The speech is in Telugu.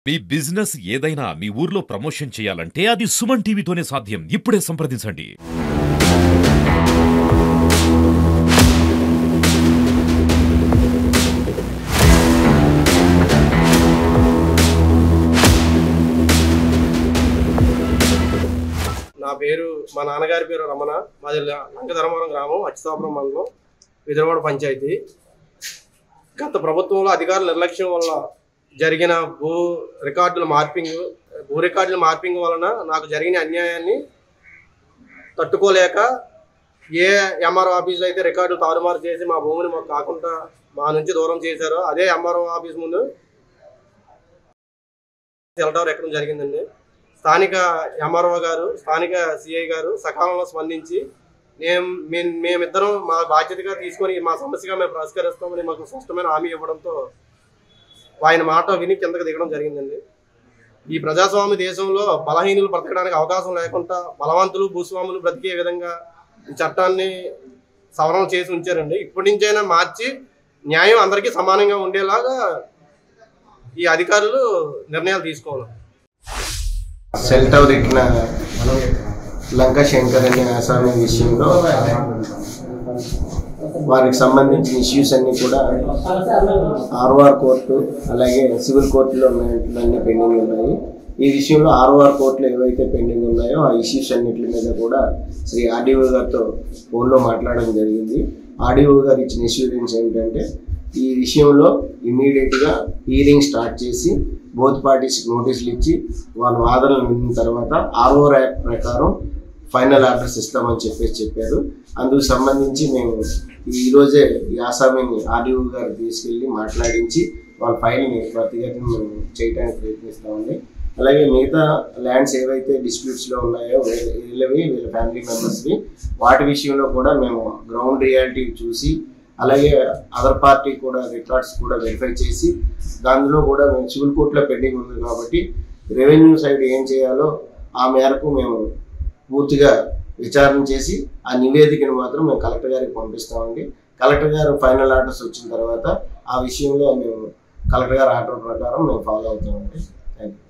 మీ బిజినెస్ ఏదైనా మీ ఊర్లో ప్రమోషన్ చేయాలంటే అది సుమన్ టీవీతోనే సాధ్యం. ఇప్పుడే సంప్రదించండి. నా పేరు మా నాన్నగారి పేరు రమణ. మాది లంకధర్మవరం గ్రామం, అచ్యుతాపురం మండలం, విదరవాడ పంచాయతీ. గత ప్రభుత్వంలో అధికారుల నిర్లక్ష్యం వల్ల జరిగిన భూ రికార్డుల మార్పింగ్ వలన నాకు జరిగిన అన్యాయాన్ని తట్టుకోలేక ఏ ఎంఆర్ఓ ఆఫీసులో అయితే రికార్డులు తారుమారు చేసి మా భూమిని మాకు కాకుండా మా నుంచి దూరం చేశారో అదే ఎంఆర్ఓ ఆఫీస్ ముందు సెల్ టవర్ ఎక్కడం జరిగిందండి. స్థానిక ఎంఆర్ఓ గారు, స్థానిక సిఐ గారు సకాలంలో స్పందించి మేమిద్దరం మా బాధ్యతగా తీసుకొని మా సమస్యగా మేము పరిష్కరిస్తామని మాకు స్పష్టమైన హామీ ఇవ్వడంతో ఆయన మాట విని కిందకు దిగడం జరిగిందండి. ఈ ప్రజాస్వామ్య దేశంలో బలహీనులు బ్రతకడానికి అవకాశం లేకుండా బలవంతులు భూస్వాములు బ్రతికే విధంగా ఈ చట్టాన్ని సవరణ చేసి ఉంచారండి. ఇప్పటి నుంచైనా మార్చి న్యాయం అందరికీ సమానంగా ఉండేలాగా ఈ అధికారులు నిర్ణయాలు తీసుకోవాలి. సెల్ టవర్ ఎక్కిన లంకా శంకర్ అనే ఆసామి విషయంలో వారికి సంబంధించిన ఇష్యూస్ అన్నీ కూడా ఆర్ఓఆర్ కోర్టు అలాగే సివిల్ కోర్టులో అన్నీ పెండింగ్ ఉన్నాయి. ఈ విషయంలో ఆర్ఓఆర్ కోర్టులో ఏవైతే పెండింగ్ ఉన్నాయో ఆ ఇష్యూస్ అన్నింటి మీద కూడా శ్రీ ఆర్డీఓ గారితో ఫోన్లో మాట్లాడడం జరిగింది. ఆర్డీఓ గారు ఇచ్చిన ఇష్యూరెన్స్ ఏంటంటే ఈ విషయంలో ఇమ్మీడియట్గా హీరింగ్ స్టార్ట్ చేసి బోత్ పార్టీస్కి నోటీసులు ఇచ్చి వాళ్ళ వాదనలు విన్న తర్వాత ఆర్ఓఆర్ యాక్ట్ ప్రకారం ఫైనల్ ఆర్డర్స్ ఇస్తామని చెప్పారు. అందుకు సంబంధించి మేము ఈరోజే ఈ ఆసామిని ఆర్డీఓ గారు తీసుకెళ్ళి మాట్లాడించి వాళ్ళ ఫైల్ని త్వరితగతిన మేము చేయడానికి ప్రయత్నిస్తామండి. అలాగే మిగతా ల్యాండ్స్ ఏవైతే డిస్ప్యూట్స్లో ఉన్నాయో వీళ్ళ ఫ్యామిలీ మెంబర్స్వి వాటి విషయంలో కూడా మేము గ్రౌండ్ రియాలిటీ చూసి అలాగే అదర్ పార్టీ కూడా రికార్డ్స్ కూడా వెరిఫై చేసి దానిలో కూడా మేము సివిల్ కోర్టులో పెండింగ్ ఉంది కాబట్టి రెవెన్యూ సైడ్ ఏం చేయాలో ఆ మేరకు మేము పూర్తిగా విచారణ చేసి ఆ నివేదికను మాత్రం మేము కలెక్టర్ గారికి పంపిస్తామండి. కలెక్టర్ గారు ఫైనల్ ఆర్డర్స్ వచ్చిన తర్వాత ఆ విషయంలో మేము కలెక్టర్ గారి ఆర్డర్ ప్రకారం మేము ఫాలో అవుతామండి. Thank you.